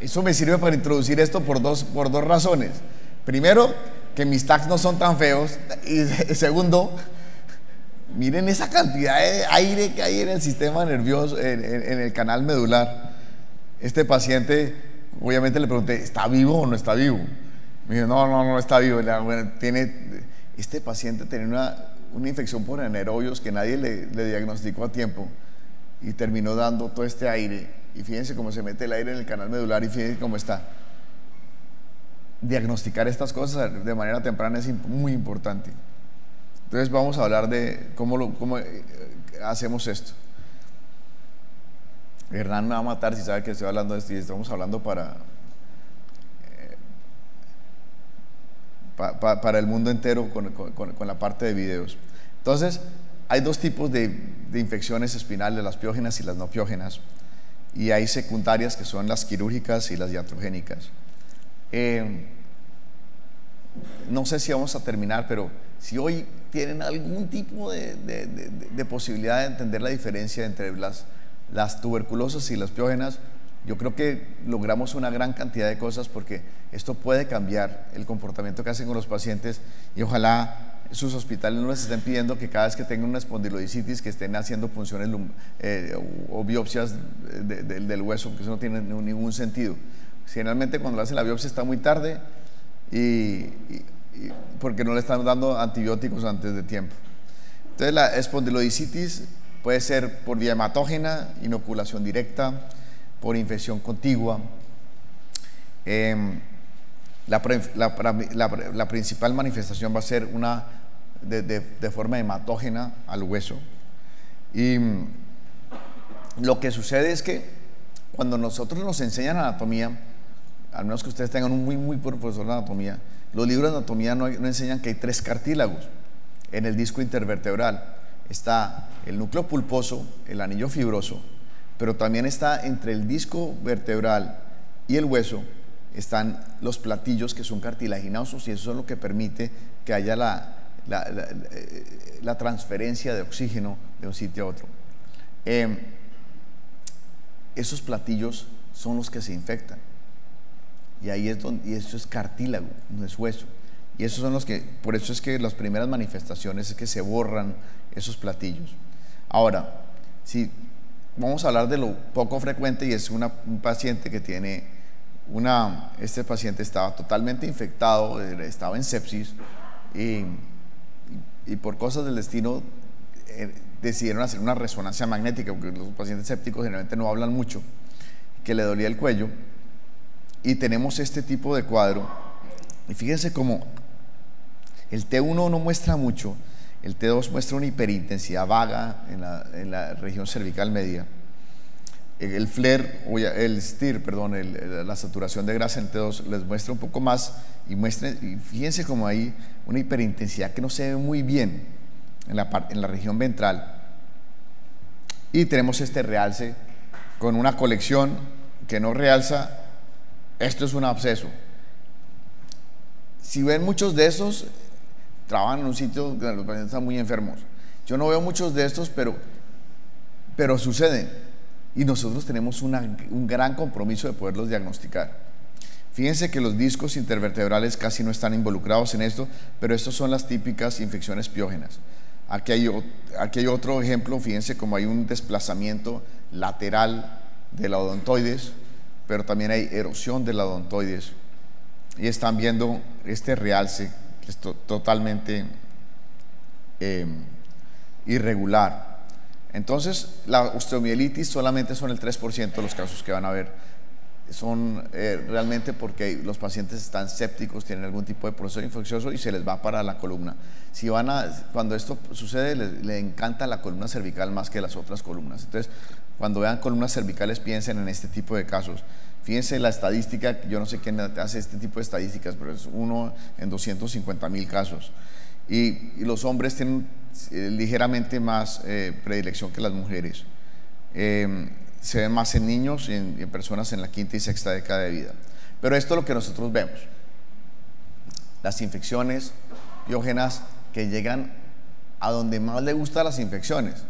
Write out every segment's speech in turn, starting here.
eso me sirve para introducir esto por dos razones. Primero, que mis tags no son tan feos. Y segundo, miren esa cantidad de aire que hay en el sistema nervioso, en el canal medular. Este paciente, obviamente le pregunté, ¿está vivo o no está vivo? Me dijo, no está vivo. Este paciente tenía una infección por anaerobios que nadie le diagnosticó a tiempo y terminó dando todo este aire. Y fíjense cómo se mete el aire en el canal medular y fíjense cómo está. Diagnosticar estas cosas de manera temprana es muy importante. Entonces vamos a hablar de cómo hacemos esto. Hernán me va a matar si sabe que estoy hablando de esto, y estamos hablando para el mundo entero con la parte de videos. Entonces hay dos tipos de infecciones espinales, las piógenas y las no piógenas, y hay secundarias que son las quirúrgicas y las iatrogénicas. No sé si vamos a terminar, pero si hoy tienen algún tipo de posibilidad de entender la diferencia entre las tuberculosas y las piógenas, yo creo que logramos una gran cantidad de cosas, porque esto puede cambiar el comportamiento que hacen con los pacientes, y ojalá sus hospitales no les estén pidiendo que cada vez que tengan una espondilodicitis que estén haciendo punciones o biopsias del hueso, que eso no tiene ningún sentido. Generalmente cuando le hacen la biopsia está muy tarde y porque no le están dando antibióticos antes de tiempo. Entonces la espondilodicitis puede ser por vía hematógena, inoculación directa, por infección contigua. La principal manifestación va a ser una de forma hematógena al hueso. Y lo que sucede es que cuando nosotros nos enseñan anatomía, al menos que ustedes tengan un muy buen profesor de anatomía, los libros de anatomía no enseñan que hay 3 cartílagos en el disco intervertebral. Está el núcleo pulposo, el anillo fibroso, pero también está entre el disco vertebral y el hueso, están los platillos que son cartilaginosos, y eso es lo que permite que haya la transferencia de oxígeno de un sitio a otro. Esos platillos son los que se infectan, y ahí es donde, y eso es cartílago, no es hueso, y esos son los que, por eso es que las primeras manifestaciones es que se borran esos platillos. Ahora, si vamos a hablar de lo poco frecuente, y es un paciente que tiene este paciente estaba totalmente infectado, estaba en sepsis, y por cosas del destino decidieron hacer una resonancia magnética, porque los pacientes sépticos generalmente no hablan mucho, que le dolía el cuello, y tenemos este tipo de cuadro. Y fíjense cómo el T1 no muestra mucho, el T2 muestra una hiperintensidad vaga en la región cervical media. El FLAIR, el STIR, perdón, la saturación de grasa en el T2 les muestra un poco más, y fíjense como hay una hiperintensidad que no se ve muy bien en la región ventral. Y tenemos este realce con una colección que no realza. Esto es un absceso. Si ven muchos de esos, trabajan en un sitio donde los pacientes están muy enfermos. Yo no veo muchos de estos, pero suceden, y nosotros tenemos un gran compromiso de poderlos diagnosticar. Fíjense que los discos intervertebrales casi no están involucrados en esto, pero estas son las típicas infecciones piógenas. Aquí hay otro ejemplo. Fíjense cómo hay un desplazamiento lateral de la odontoides, pero también hay erosión de la odontoides, y están viendo este realce que es totalmente irregular. Entonces la osteomielitis solamente son el 3% de los casos que van a ver. Son realmente porque los pacientes están sépticos, tienen algún tipo de proceso infeccioso y se les va para la columna. Cuando esto sucede, les encanta la columna cervical más que las otras columnas. Entonces, cuando vean columnas cervicales, piensen en este tipo de casos. Fíjense la estadística, yo no sé quién hace este tipo de estadísticas, pero es 1 en 250,000 casos. Y los hombres tienen ligeramente más predilección que las mujeres. Se ve más en niños y en personas en la 5ª y 6ª década de vida. Pero esto es lo que nosotros vemos: las infecciones piógenas que llegan a donde más le gustan las infecciones,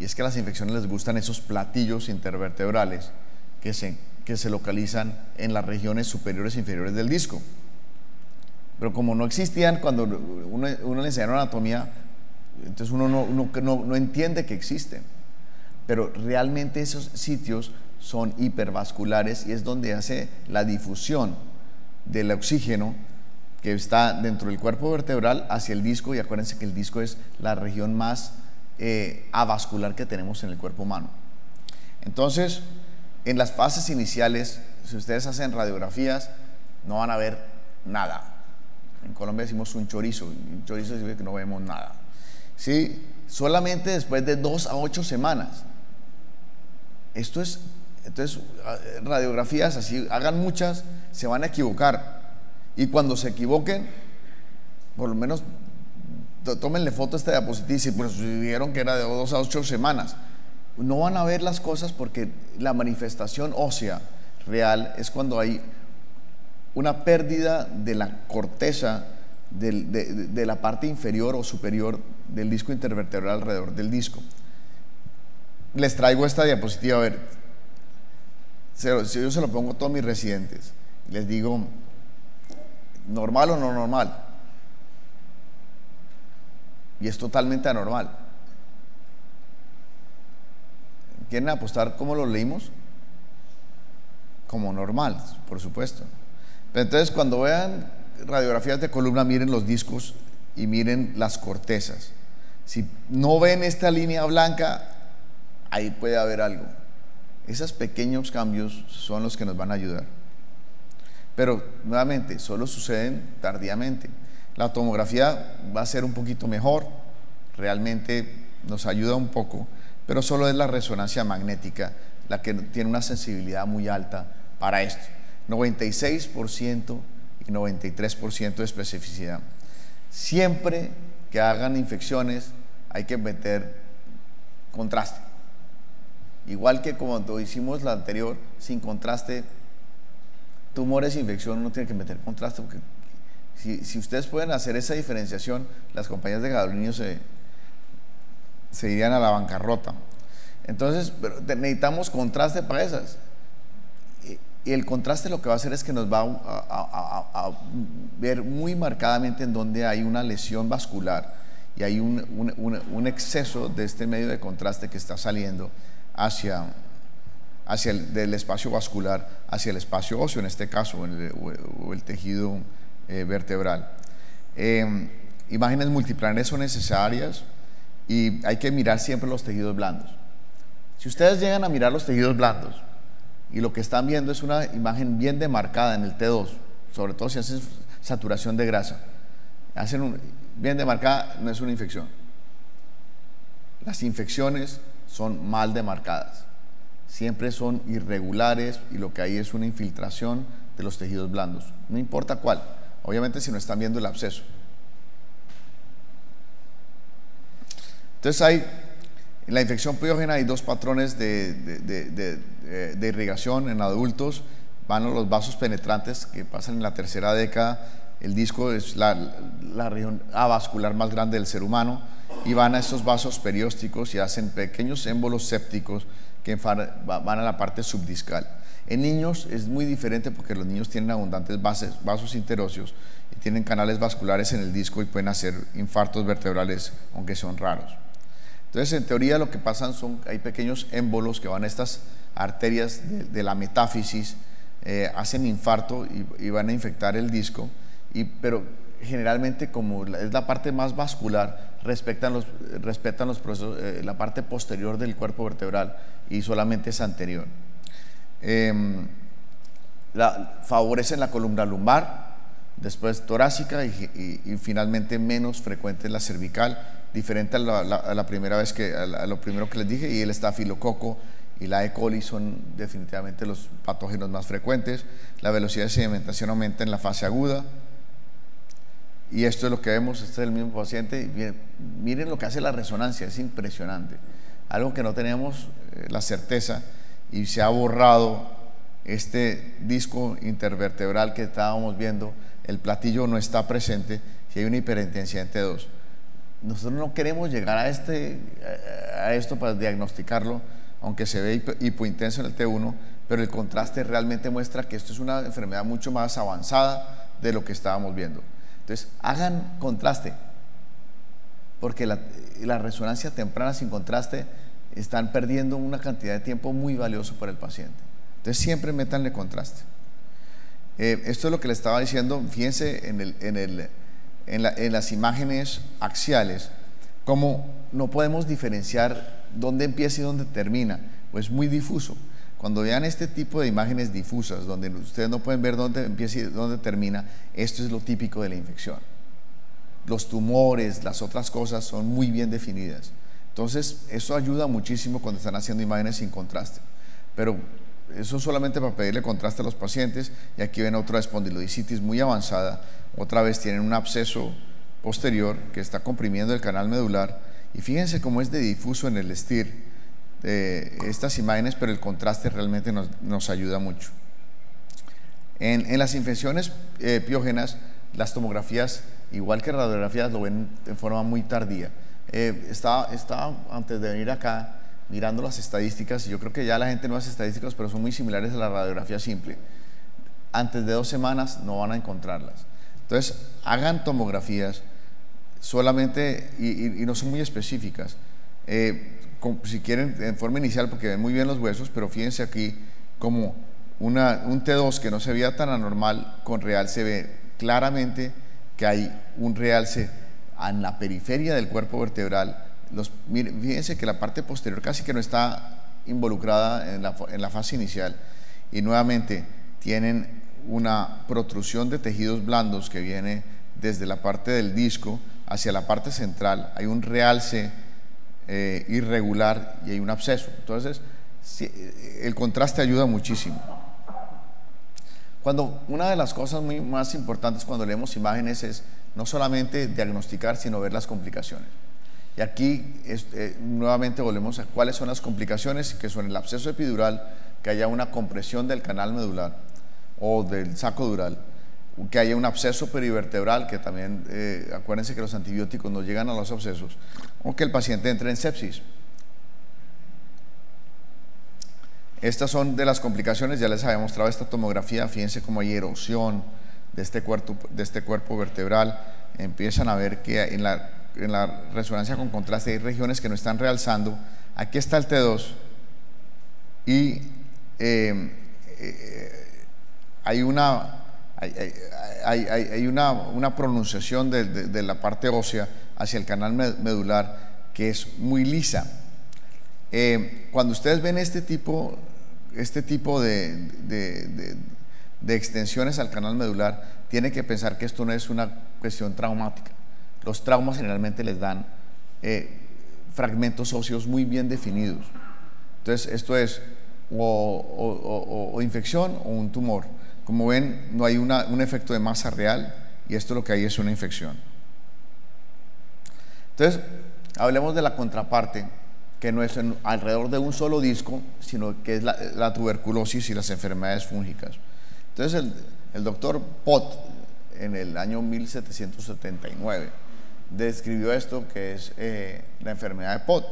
y es que a las infecciones les gustan esos platillos intervertebrales que se que se localizan en las regiones superiores e inferiores del disco. Pero como no existían cuando uno le enseñaron anatomía, entonces uno no entiende que existen. Pero realmente esos sitios son hipervasculares y es donde hace la difusión del oxígeno que está dentro del cuerpo vertebral hacia el disco, y acuérdense que el disco es la región más avascular que tenemos en el cuerpo humano. Entonces, en las fases iniciales, si ustedes hacen radiografías, no van a ver nada. En Colombia decimos un chorizo significa que no vemos nada. ¿Sí? Solamente después de 2 a 8 semanas. Entonces, radiografías así, hagan muchas, se van a equivocar. Y cuando se equivoquen, por lo menos tómenle foto a esta diapositiva y dicen, pues vieron que era de 2 a 8 semanas. No van a ver las cosas porque la manifestación ósea real es cuando hay una pérdida de la corteza de la parte inferior o superior del disco intervertebral alrededor del disco. Les traigo esta diapositiva, a ver, yo se lo pongo a todos mis residentes, les digo, ¿normal o no normal? Y es totalmente anormal. ¿Quieren apostar cómo lo leímos? Como normal, por supuesto. Pero entonces, cuando vean radiografías de columna, miren los discos y miren las cortezas. Si no ven esta línea blanca, ahí puede haber algo. Esos pequeños cambios son los que nos van a ayudar. Pero, nuevamente, solo suceden tardíamente. La tomografía va a ser un poquito mejor, realmente nos ayuda un poco, pero solo es la resonancia magnética la que tiene una sensibilidad muy alta para esto. 96% y 93% de especificidad. Siempre que hagan infecciones hay que meter contraste. Igual que cuando hicimos la anterior, sin contraste, tumores e infección, uno tiene que meter contraste, porque si ustedes pueden hacer esa diferenciación, las compañías de gadolinio se irían a la bancarrota. Entonces, pero necesitamos contraste para esas. Y el contraste lo que va a hacer es que nos va a ver muy marcadamente en donde hay una lesión vascular y hay un exceso de este medio de contraste que está saliendo del espacio vascular hacia el espacio óseo, en este caso, o el tejido vertebral. Imágenes multiplanares son necesarias y hay que mirar siempre los tejidos blandos. Si ustedes llegan a mirar los tejidos blandos y lo que están viendo es una imagen bien demarcada en el T2, sobre todo si hacen saturación de grasa, bien demarcada, no es una infección. Las infecciones son mal demarcadas, siempre son irregulares y lo que hay es una infiltración de los tejidos blandos, no importa cuál, obviamente si no están viendo el absceso. Entonces en la infección piógena hay 2 patrones de irrigación en adultos. Van a los vasos penetrantes que pasan en la tercera década. El disco es la región avascular más grande del ser humano, y van a estos vasos periósticos y hacen pequeños émbolos sépticos que van a la parte subdiscal. En niños es muy diferente porque los niños tienen abundantes vasos interóseos y tienen canales vasculares en el disco y pueden hacer infartos vertebrales, aunque son raros. Entonces, en teoría lo que pasan hay pequeños émbolos que van a estas arterias de la metáfisis, hacen infarto y van a infectar el disco, pero generalmente, como es la parte más vascular, respetan los procesos, la parte posterior del cuerpo vertebral, y solamente es anterior. Favorecen la columna lumbar, después torácica y finalmente menos frecuente la cervical, diferente a la primera vez a lo primero que les dije, y el estafilococo y la E. coli son definitivamente los patógenos más frecuentes. La velocidad de sedimentación aumenta en la fase aguda, y esto es lo que vemos. Este es el mismo paciente. Miren lo que hace la resonancia, es impresionante, algo que no teníamos la certeza, y se ha borrado este disco intervertebral que estábamos viendo. El platillo no está presente si hay una hiperintensidad en T2. Nosotros no queremos llegar a esto para diagnosticarlo, aunque se ve hipointenso en el T1, pero el contraste realmente muestra que esto es una enfermedad mucho más avanzada de lo que estábamos viendo. Entonces, hagan contraste, porque la resonancia temprana sin contraste están perdiendo una cantidad de tiempo muy valioso para el paciente. Entonces, siempre métanle contraste. Esto es lo que le estaba diciendo. Fíjense en las imágenes axiales, cómo no podemos diferenciar dónde empieza y dónde termina, pues muy difuso. Cuando vean este tipo de imágenes difusas, donde ustedes no pueden ver dónde empieza y dónde termina, esto es lo típico de la infección. Los tumores, las otras cosas son muy bien definidas. Entonces, eso ayuda muchísimo cuando están haciendo imágenes sin contraste. Pero eso solamente para pedirle contraste a los pacientes. Y aquí ven otra espondilodicitis muy avanzada. Otra vez tienen un absceso posterior que está comprimiendo el canal medular. Y fíjense cómo es de difuso en el STIR estas imágenes, pero el contraste realmente nos ayuda mucho. En las infecciones piógenas, las tomografías, igual que radiografías, lo ven de forma muy tardía. Estaba antes de venir acá mirando las estadísticas, y yo creo que ya la gente no hace estadísticas, pero son muy similares a la radiografía simple. Antes de 2 semanas no van a encontrarlas. Entonces, hagan tomografías solamente, y no son muy específicas. Si quieren, en forma inicial, porque ven muy bien los huesos, pero fíjense aquí como un T2 que no se veía tan anormal, con real se ve claramente que hay un realce en la periferia del cuerpo vertebral. Miren, fíjense que la parte posterior casi que no está involucrada en la fase inicial, y nuevamente tienen una protrusión de tejidos blandos que viene desde la parte del disco hacia la parte central. Hay un realce irregular y hay un absceso. Entonces, sí, el contraste ayuda muchísimo. Una de las cosas más importantes cuando leemos imágenes es no solamente diagnosticar, sino ver las complicaciones. Y aquí nuevamente volvemos a cuáles son las complicaciones, que son el absceso epidural, que haya una compresión del canal medular o del saco dural, que haya un absceso perivertebral, que también, acuérdense que los antibióticos no llegan a los abscesos, o que el paciente entre en sepsis. Estas son de las complicaciones. Ya les había mostrado esta tomografía. Fíjense cómo hay erosión de este cuerpo vertebral. Empiezan a ver que en la resonancia con contraste hay regiones que no están realzando. Aquí está el T2 y hay una pronunciación de la parte ósea hacia el canal medular que es muy lisa. Cuando ustedes ven este tipo de extensiones al canal medular, tienen que pensar que esto no es una cuestión traumática. Los traumas generalmente les dan fragmentos óseos muy bien definidos. Entonces, esto es o infección o un tumor. Como ven, no hay un efecto de masa real, y esto lo que hay es una infección. Entonces, hablemos de la contraparte, que no es alrededor de un solo disco, sino que es la tuberculosis y las enfermedades fúngicas. Entonces, el doctor Pott, en el año 1779, describió esto, que es la enfermedad de Pott.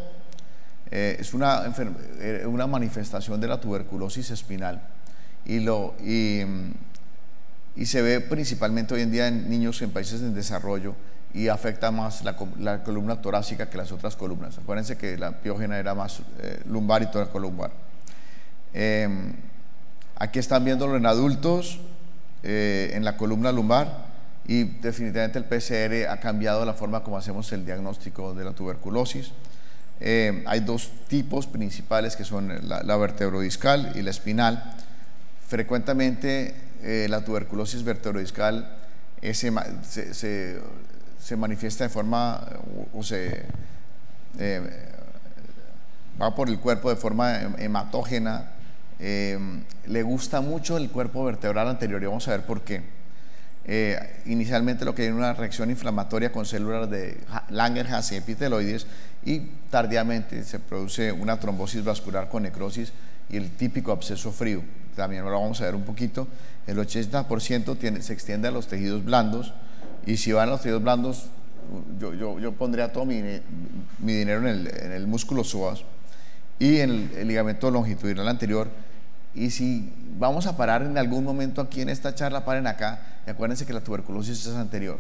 Es una manifestación de la tuberculosis espinal, y se ve principalmente hoy en día en niños en países en desarrollo, y afecta más la columna torácica que las otras columnas. Acuérdense que la piógena era más lumbar y toracolumbar. Aquí están viéndolo en adultos, en la columna lumbar, y definitivamente el PCR ha cambiado la forma como hacemos el diagnóstico de la tuberculosis. Hay 2 tipos principales, que son la vertebrodiscal y la espinal. Frecuentemente la tuberculosis vertebrodiscal se manifiesta de forma, va por el cuerpo de forma hematógena. Le gusta mucho el cuerpo vertebral anterior, y vamos a ver por qué. Inicialmente lo que hay es una reacción inflamatoria con células de Langerhans y epiteloides, y tardíamente se produce una trombosis vascular con necrosis y el típico absceso frío. También lo vamos a ver un poquito. El 80% se extiende a los tejidos blandos, y si van a los tejidos blandos, yo pondría todo mi dinero en el músculo psoas, y en el ligamento longitudinal anterior. Y si vamos a parar en algún momento aquí en esta charla, paren acá y acuérdense que la tuberculosis es anterior.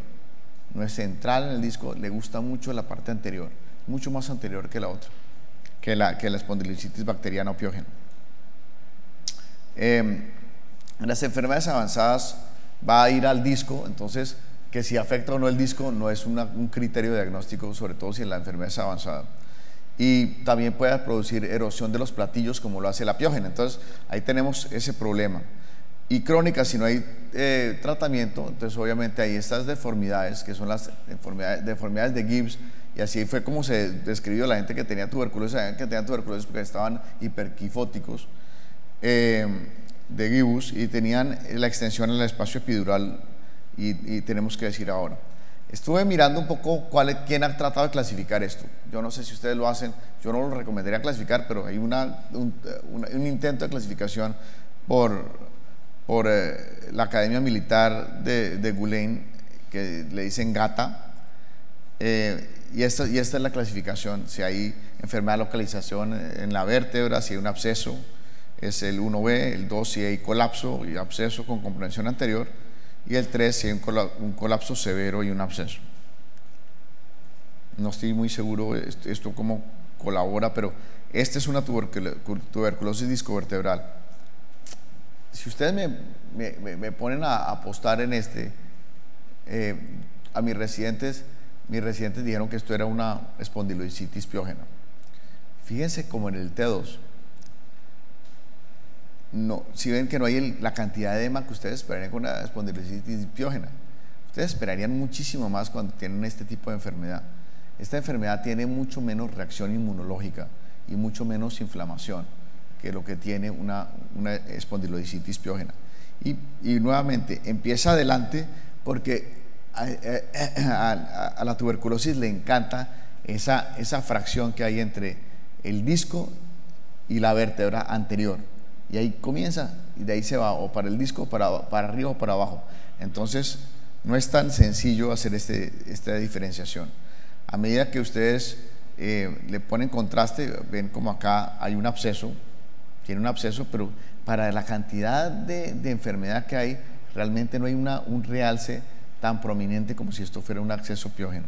No es central en el disco, le gusta mucho la parte anterior, mucho más anterior que la otra, que la espondilocitis bacteriana o piógena. En las enfermedades avanzadas va a ir al disco, entonces que si afecta o no el disco no es un criterio diagnóstico, sobre todo si la enfermedad es avanzada. Y también puede producir erosión de los platillos como lo hace la piógena. Entonces ahí tenemos ese problema. Y crónica, si no hay tratamiento, entonces obviamente hay estas deformidades que son las deformidades de Gibbs, y así fue como se describió la gente que tenía tuberculosis. Sabían que tenían tuberculosis porque estaban hiperquifóticos de Gibbs y tenían la extensión en el espacio epidural, y tenemos que decir ahora. Estuve mirando un poco quién ha tratado de clasificar esto. Yo no sé si ustedes lo hacen, yo no lo recomendaría clasificar, pero hay un intento de clasificación por la Academia Militar de Gulen, que le dicen GATA, y esta es la clasificación. Si hay enfermedad de localización en la vértebra, si hay un absceso, es el 1B, el 2 si hay colapso y absceso con comprensión anterior, y el 3 si hay un colapso severo y un absceso. No estoy muy seguro esto cómo colabora, pero esta es una tuberculosis discovertebral. Si ustedes me ponen a apostar en a mis residentes dijeron que esto era una espondilocitis piógena. Fíjense como en el T2, si ven que no hay la cantidad de edema que ustedes esperarían con una espondilocitis piógena. Ustedes esperarían muchísimo más cuando tienen este tipo de enfermedad. Esta enfermedad tiene mucho menos reacción inmunológica y mucho menos inflamación que lo que tiene una espondilocitis piógena. Y nuevamente empieza adelante porque a la tuberculosis le encanta esa fracción que hay entre el disco y la vértebra anterior. Y ahí comienza, y de ahí se va o para el disco, para arriba o para abajo. Entonces no es tan sencillo hacer esta diferenciación. A medida que ustedes le ponen contraste, ven como acá hay un absceso, tiene un absceso, pero para la cantidad de enfermedad que hay, realmente no hay un realce tan prominente como si esto fuera un absceso piógeno.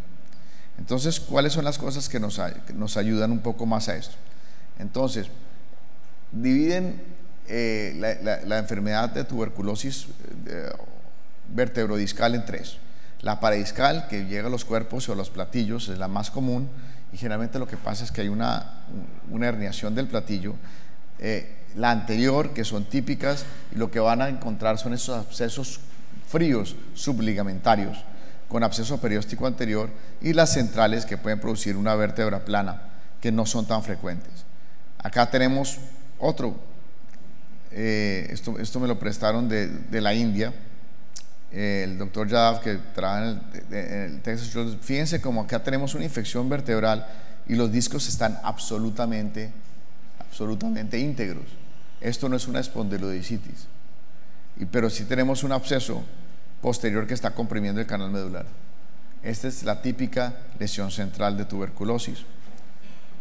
Entonces, ¿cuáles son las cosas que nos ayudan un poco más a esto? Entonces, dividen la enfermedad de tuberculosis vertebrodiscal en tres. La paradiscal, que llega a los cuerpos o a los platillos, es la más común, y generalmente lo que pasa es que hay una herniación del platillo. La anterior, que son típicas, y lo que van a encontrar son esos abscesos fríos subligamentarios con absceso perióstico anterior, y las centrales, que pueden producir una vértebra plana, que no son tan frecuentes. Acá tenemos otro, esto me lo prestaron de la India, el doctor Yadav, que trabaja en el Texas Children's. Fíjense como acá tenemos una infección vertebral y los discos están absolutamente íntegros. Esto no es una espondilodicitis, pero sí tenemos un absceso posterior que está comprimiendo el canal medular. Esta es la típica lesión central de tuberculosis.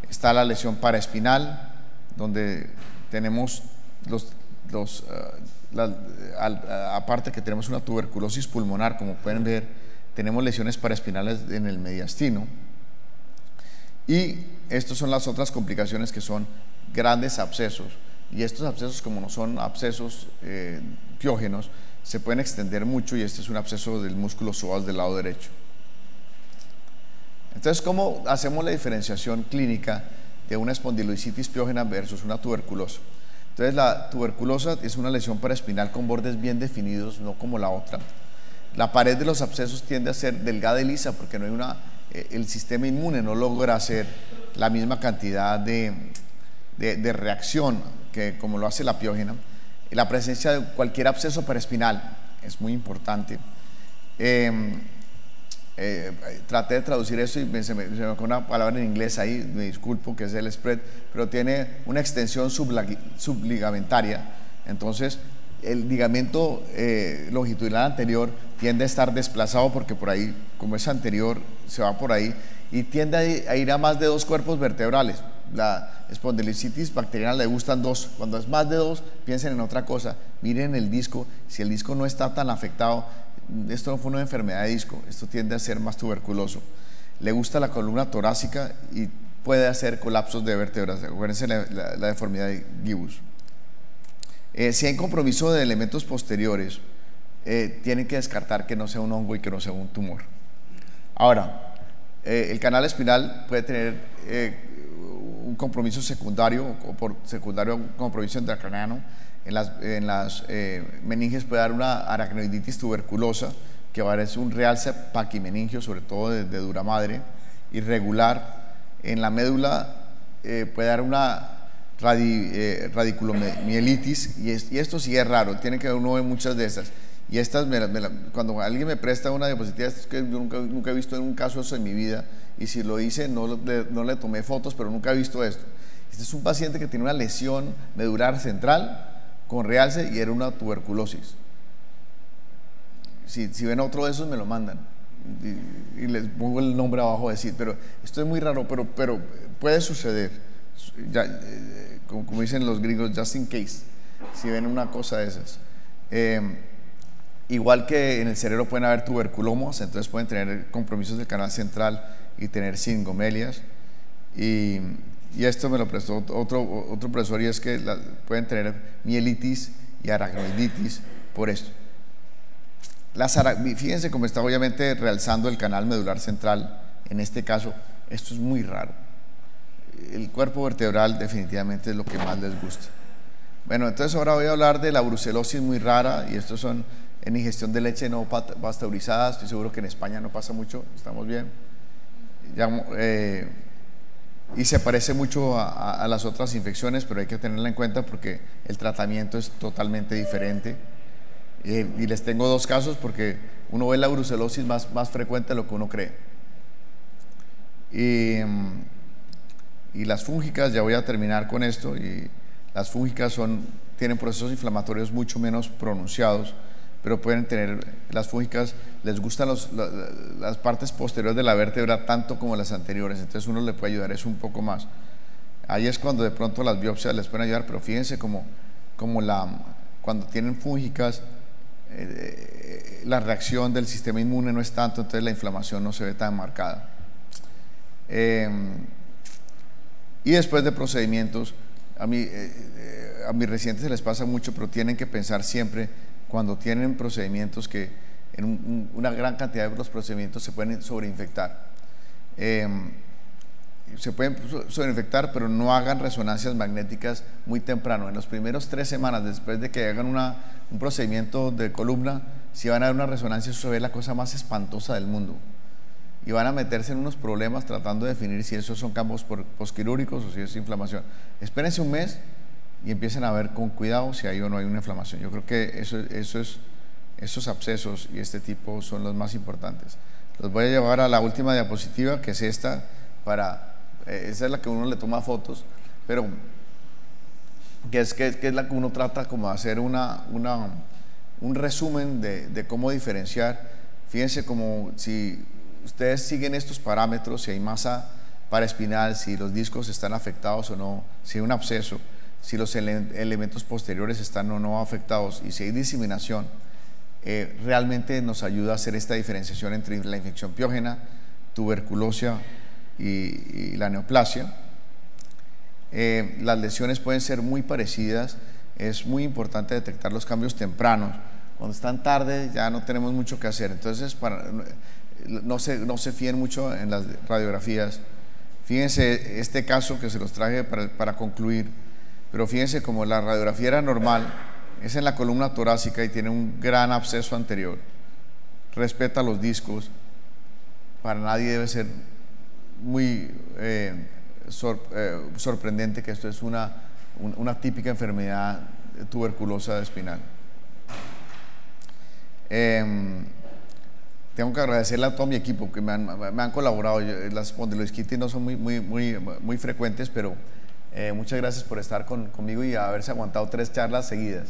Está la lesión paraespinal, donde tenemos aparte que tenemos una tuberculosis pulmonar, como pueden ver, tenemos lesiones paraespinales en el mediastino. Y estas son las otras complicaciones, que son grandes abscesos, y estos abscesos, como no son abscesos piógenos, se pueden extender mucho, y este es un absceso del músculo psoas del lado derecho. Entonces, ¿cómo hacemos la diferenciación clínica de una espondilocitis piógena versus una tuberculosa? Entonces, la tuberculosa es una lesión paraespinal con bordes bien definidos, no como la otra. La pared de los abscesos tiende a ser delgada y lisa porque no hay el sistema inmune no logra hacer la misma cantidad de reacción que como lo hace la piógena. La presencia de cualquier absceso paraespinal es muy importante. Traté de traducir eso y se me quedó una palabra en inglés ahí, me disculpo, que es el spread, pero tiene una extensión subligamentaria. Entonces el ligamento longitudinal anterior tiende a estar desplazado porque por ahí, como es anterior, se va por ahí, y tiende a ir a más de 2 cuerpos vertebrales. La espondilocitis bacteriana le gustan 2. Cuando es más de 2, piensen en otra cosa. Miren el disco. Si el disco no está tan afectado, esto no fue una enfermedad de disco, esto tiende a ser más tuberculoso. Le gusta la columna torácica y puede hacer colapsos de vértebras. Acuérdense la deformidad de Gibbus. Si hay compromiso de elementos posteriores, tienen que descartar que no sea un hongo y que no sea un tumor. Ahora, el canal espinal puede tener un compromiso secundario, o por secundario un compromiso intracraneano. En las meninges puede dar una aracnoiditis tuberculosa, que va a ser un realce paquimeningio, sobre todo de dura madre, irregular. En la médula puede dar una radiculomielitis, y esto sí es raro, tiene que uno ver muchas de estas. Y estas, cuando alguien me presta una diapositiva, es que yo nunca he visto en un caso eso en mi vida, y si lo hice no le tomé fotos, pero nunca he visto esto. Este es un paciente que tiene una lesión medular central con realce y era una tuberculosis. Si ven otro de esos, me lo mandan y les pongo el nombre abajo a decir, pero esto es muy raro, pero puede suceder. Ya, como dicen los gringos, just in case, si ven una cosa de esas. Igual que en el cerebro pueden haber tuberculomas, entonces pueden tener compromisos del canal central y tener singomelias. Y esto me lo prestó otro profesor, y es que pueden tener mielitis y aracnoiditis por esto. Fíjense cómo está obviamente realzando el canal medular central. En este caso, esto es muy raro. El cuerpo vertebral definitivamente es lo que más les gusta. Bueno, entonces ahora voy a hablar de la brucelosis muy rara, y estos son en ingestión de leche no pasteurizada. Estoy seguro que en España no pasa mucho, estamos bien. Y se parece mucho a las otras infecciones, pero hay que tenerla en cuenta porque el tratamiento es totalmente diferente. Y les tengo 2 casos porque uno ve la brucelosis más frecuente de lo que uno cree. Y las fúngicas, ya voy a terminar con esto, y las fúngicas tienen procesos inflamatorios mucho menos pronunciados, pero pueden tener, las fúngicas les gustan las partes posteriores de la vértebra tanto como las anteriores, entonces uno le puede ayudar eso un poco más. Ahí es cuando de pronto las biopsias les pueden ayudar, pero fíjense cuando tienen fúngicas, la reacción del sistema inmune no es tanto, entonces la inflamación no se ve tan marcada. Y después de procedimientos, a mis residentes se les pasa mucho, pero tienen que pensar siempre cuando tienen procedimientos que en una gran cantidad de los procedimientos se pueden sobreinfectar. Se pueden sobreinfectar, pero no hagan resonancias magnéticas muy temprano. En los primeros 3 semanas después de que hagan un procedimiento de columna, si van a dar una resonancia, eso se ve la cosa más espantosa del mundo. Y van a meterse en unos problemas tratando de definir si esos son campos posquirúrgicos o si es inflamación. Espérense un mes y empiecen a ver con cuidado si hay o no hay una inflamación. Yo creo que esos abscesos y este tipo son los más importantes. Los voy a llevar a la última diapositiva, que es esta, esa es la que uno le toma fotos, pero que es la que uno trata como de hacer un resumen de cómo diferenciar. Fíjense como si ustedes siguen estos parámetros, si hay masa paraespinal, si los discos están afectados o no, si hay un absceso, si los elementos posteriores están o no afectados, y si hay diseminación, realmente nos ayuda a hacer esta diferenciación entre la infección piógena, tuberculosia y la neoplasia. Las lesiones pueden ser muy parecidas. Es muy importante detectar los cambios tempranos. Cuando están tarde ya no tenemos mucho que hacer, entonces no se fíen mucho en las radiografías. Fíjense este caso que se los traje para concluir, pero fíjense como la radiografía era normal, es en la columna torácica y tiene un gran absceso anterior, respeta los discos. Para nadie debe ser muy sorprendente que esto es una típica enfermedad tuberculosa espinal. Tengo que agradecerle a todo mi equipo que me han colaborado. Las espondilosquitis no son muy frecuentes, pero muchas gracias por estar conmigo y haberse aguantado 3 charlas seguidas.